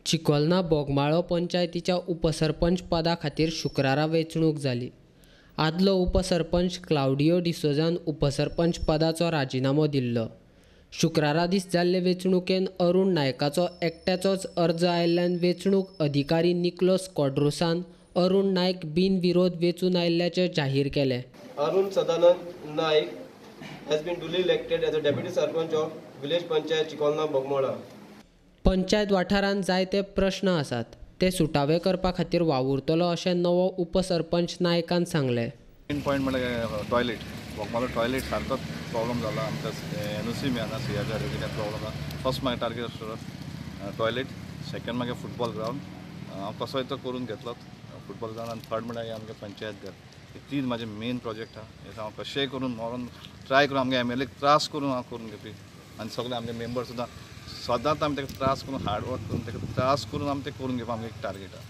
चिकोलना बोगमाळो पंचायतीच्या उपसरपंच पदा खातीर शुक्रारा वेंचणूक जाली। आदलो उपसरपंच क्लाउडियो डिसोजान उपसरपंच पदाचो राजिनामो दिल्लो। शुक्रारा दीस जाल्ले वेंचणुकेन अरुण नायकाचो एकट्याचोच अर्ज आयिल्ल्यान वेंचणूक अधिकारी निकोलस क्वाड्रोसान अरुण नायक बिनविरोध वेंचून आयिल्ल्याचें जाहीर केलें। Arun Sadanand Naik has been duly elected as a deputy sarpanch of village panchayat Chikolna Bogmola. Panchayat वाठारांत जायते प्रश्न आसात, ते सुटावे करपा खातीर वावुरतलो अशें नवो उपसरपंच नायकान सांगलें। मेन पॉयंट म्हळ्यार टॉयलेट, बोगमालो टॉयलेट सारकोच प्रॉब्लम जाला। आमकां एनओसी मेळना, सीआरच्या कितें प्रॉब्लम आसा। फर्स्ट मागीर टार्गेट आसलो टॉयलेट, सेकंड मागीर फुटबॉल ग्रावंड हांव कसोय तो करून घेतलो फुटबॉल ग्रावंड, आनी थर्ड म्हळ्यार आमगे पंचायत घर। हे तीन म्हाजे मेन प्रोजेक्ट आहा। हे हांव कशेंय करून मोरून ट्राय करून आमगे एमएलएक त्रास करून हांव करून घेवपी, आनी सगळे आमगे मेंबर सुद्दां सदांच आमी ताका त्रास करून हार्ड वर्क करून ताका त्रास करून आमी ते करून घेवपा आमगे एक टार्गेट आहा।